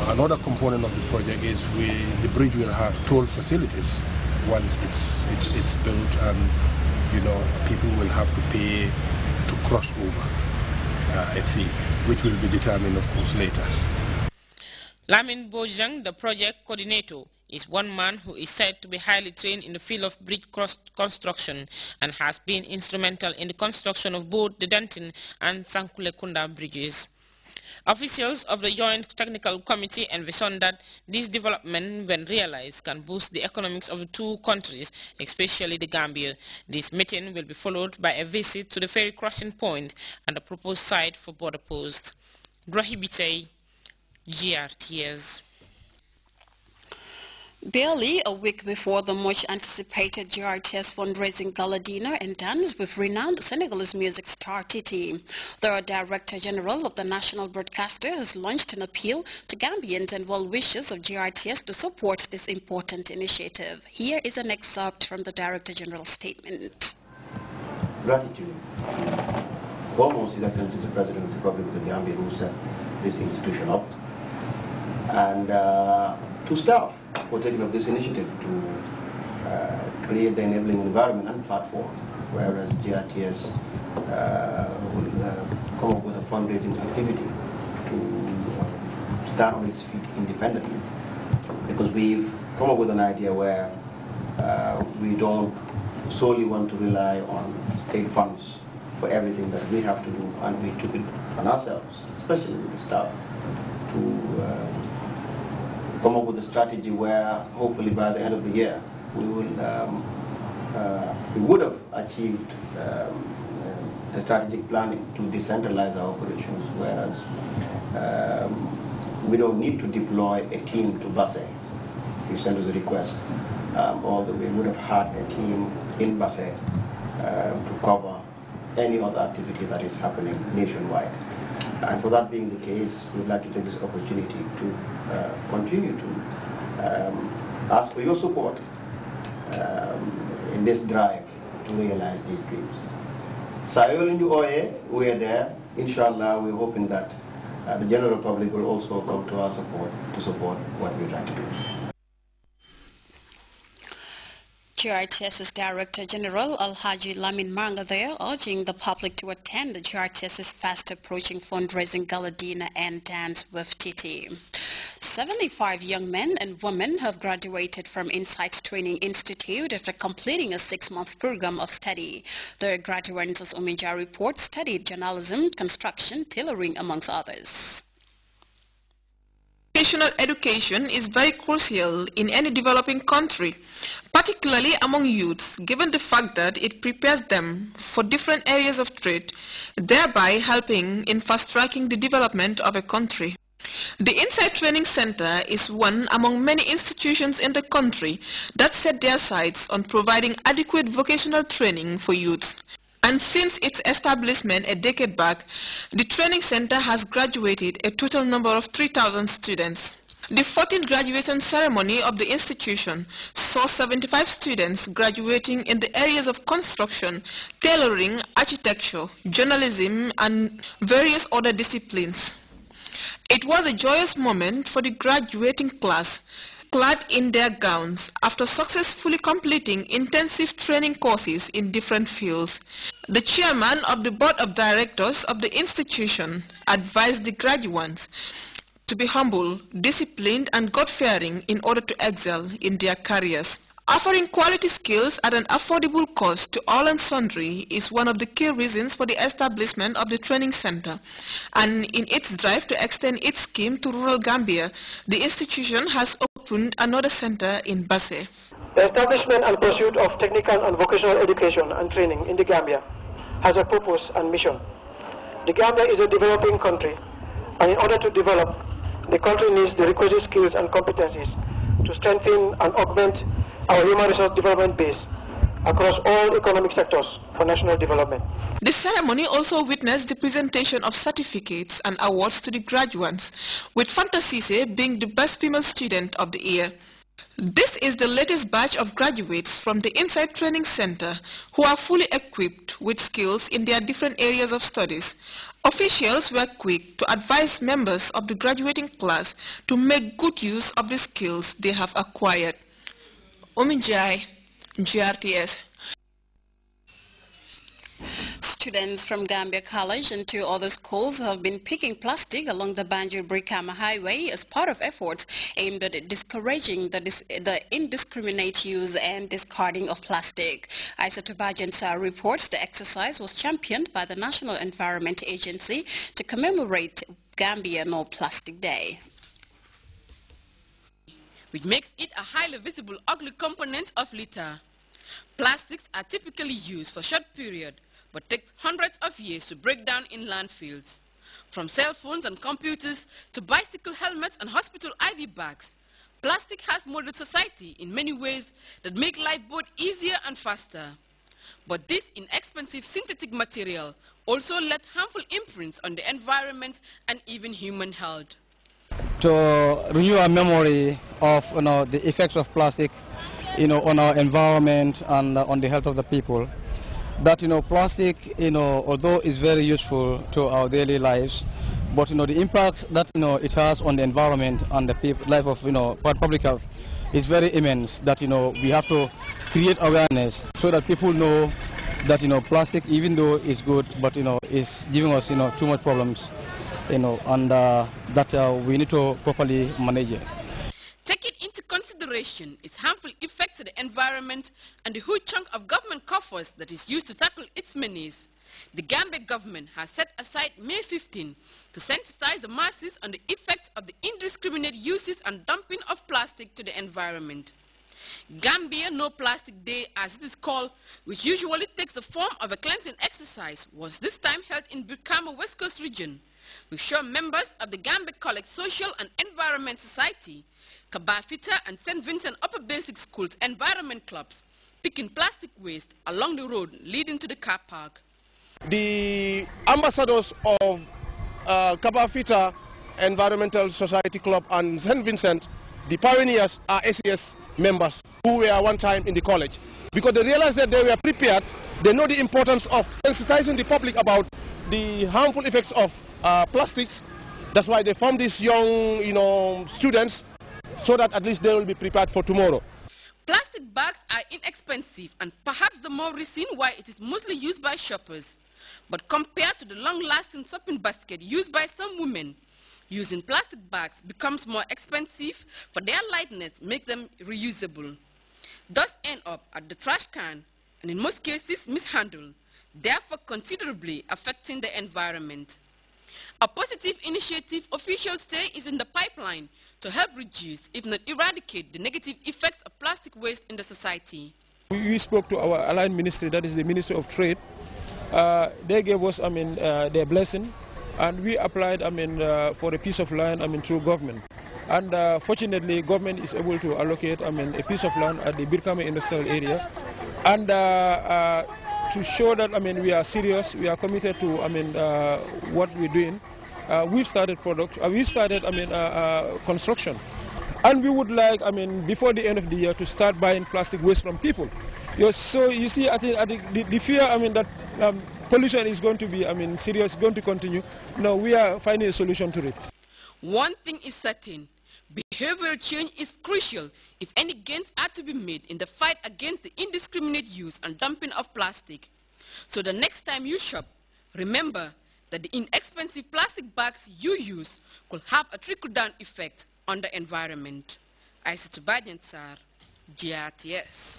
Another component of the project is the bridge will have toll facilities once it's built, and people will have to pay to cross over a fee, which will be determined, of course, later. Lamin Bojang, the project coordinator, is one man who is said to be highly trained in the field of bridge construction and has been instrumental in the construction of both the Denton and Sankulekunda bridges. Officials of the Joint Technical Committee envision that this development, when realized, can boost the economics of the two countries, especially the Gambia. This meeting will be followed by a visit to the ferry crossing point and the proposed site for border posts. Grahibite, Grts. Barely a week before the much-anticipated Grts fundraising gala dinner and dance with renowned Senegalese music star Titi, the Director General of the National Broadcaster has launched an appeal to Gambians and well-wishers of Grts to support this important initiative. Here is an excerpt from the Director General's statement. Gratitude. Foremost, His Excellency the President of the Republic of the Gambia, who set this institution up, and to staff for taking up this initiative to create the enabling environment and platform, whereas GRTS will come up with a fundraising activity to stand on its feet independently, because we've come up with an idea where we don't solely want to rely on state funds for everything that we have to do, and we took it on ourselves, especially with the staff, to come up with a strategy where hopefully by the end of the year we would have achieved the strategic planning to decentralize our operations, whereas we don't need to deploy a team to Basse. If you send us a request, although we would have had a team in Basse to cover any other activity that is happening nationwide. And for that being the case, we'd like to take this opportunity to continue to ask for your support in this drive to realize these dreams. Sayol in the OA, we are there. Inshallah, we're hoping that the general public will also come to our support to support what we'd like to do. GRTS's Director General Alhaji Lamin Manga there urging the public to attend the GRTS's fast approaching fundraising gala dinner and dance with Titi. 75 young men and women have graduated from Insight Training Institute after completing a 6-month program of study. The graduates, as Omija reports, studied journalism, construction, tailoring, amongst others. Vocational education is very crucial in any developing country, particularly among youths, given the fact that it prepares them for different areas of trade, thereby helping in fast-tracking the development of a country. The Insight Training Center is one among many institutions in the country that set their sights on providing adequate vocational training for youths. And since its establishment a decade back, the training center has graduated a total number of 3,000 students. The 14th graduation ceremony of the institution saw 75 students graduating in the areas of construction, tailoring, architecture, journalism, and various other disciplines. It was a joyous moment for the graduating class, clad in their gowns after successfully completing intensive training courses in different fields. The chairman of the board of directors of the institution advised the graduates to be humble, disciplined, and God-fearing in order to excel in their careers. Offering quality skills at an affordable cost to all and sundry is one of the key reasons for the establishment of the training center. And in its drive to extend its scheme to rural Gambia, the institution has opened another center in Basse. The establishment and pursuit of technical and vocational education and training in the Gambia has a purpose and mission. The Gambia is a developing country, and in order to develop, the country needs the requisite skills and competencies to strengthen and augment our human resource development base across all economic sectors for national development. The ceremony also witnessed the presentation of certificates and awards to the graduates, with Fantasise being the best female student of the year. This is the latest batch of graduates from the Insight Training Center who are fully equipped with skills in their different areas of studies. Officials were quick to advise members of the graduating class to make good use of the skills they have acquired. Ominjai, GRTS. Students from Gambia College and 2 other schools have been picking plastic along the Banjul-Brikama Highway as part of efforts aimed at discouraging the indiscriminate use and discarding of plastic. Isa Tubajansa reports the exercise was championed by the National Environment Agency to commemorate Gambia No Plastic Day, which makes it a highly visible ugly component of litter. Plastics are typically used for a short period, but take hundreds of years to break down in landfills. From cell phones and computers to bicycle helmets and hospital IV bags, plastic has molded society in many ways that make life both easier and faster. But this inexpensive synthetic material also left harmful imprints on the environment and even human health. To renew our memory of the effects of plastic on our environment and on the health of the people, that plastic although is very useful to our daily lives, but the impact that it has on the environment and the life of public health is very immense. That we have to create awareness so that people know that plastic, even though it's good, but is giving us too much problems, and that we need to properly manage it. Taking into consideration its harmful effects to the environment and the huge chunk of government coffers that is used to tackle its menace, the Gambia government has set aside May 15 to sensitize the masses on the effects of the indiscriminate uses and dumping of plastic to the environment. Gambia No Plastic Day, as it is called, which usually takes the form of a cleansing exercise, was this time held in Brikama West Coast region, which saw members of the Gambia College Social and Environment Society, Kabafita and St. Vincent Upper Basic Schools Environment Clubs picking plastic waste along the road leading to the car park. The ambassadors of Kabafita Environmental Society Club and St. Vincent, the pioneers, are SES members who were one time in the college. Because they realized that they were prepared, they know the importance of sensitizing the public about the harmful effects of plastics. That's why they formed these young students, so that at least they will be prepared for tomorrow. Plastic bags are inexpensive and perhaps the more reason why it is mostly used by shoppers. But compared to the long-lasting shopping basket used by some women, using plastic bags becomes more expensive, for their lightness makes them reusable. Thus end up at the trash can and in most cases mishandled, therefore considerably affecting the environment. A positive initiative officials say is in the pipeline to help reduce, if not eradicate, the negative effects of plastic waste in the society. We spoke to our allied ministry, that is the Ministry of Trade. They gave us, their blessing, and we applied, for a piece of land, through government. And fortunately, government is able to allocate, a piece of land at the Birkama industrial area. And to show that, we are serious, we are committed to, what we're doing. We've started construction, and we would like, before the end of the year, to start buying plastic waste from people. So you see, I think the fear, that pollution is going to be, serious, going to continue. No, we are finding a solution to it. One thing is certain: behavioral change is crucial if any gains are to be made in the fight against the indiscriminate use and dumping of plastic. So the next time you shop, remember that the inexpensive plastic bags you use could have a trickle-down effect on the environment. Isa Tubajansar, GRTS.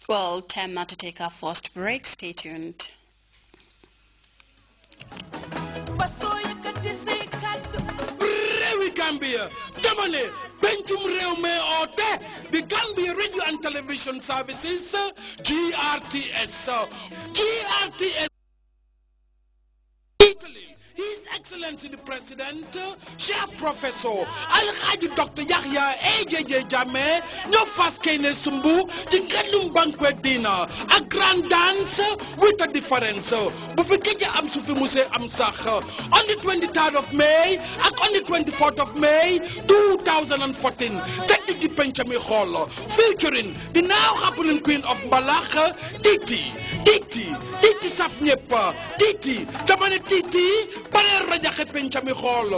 Well, time now to take our first break. Stay tuned. Gambia, Damane, Bentum Reume Ote, the Gambia Radio and Television Services, GRTS. GRTS. Italy, His Excellency. Excellency the President, Cher Professor Alhaji Dr. Yahya AJJ Jammeh ñoo fas kene sumbu ci ngandum banquet dinner a grand dance with a difference bu fi keje am su fi musé am sax on the 23rd of May ak on the 24th of May 2014 set di pencha mi xol featuring the now happening queen of Mbalax Titi saf ñepp Titi dama ne Titi bare rajaxe pencha mi xol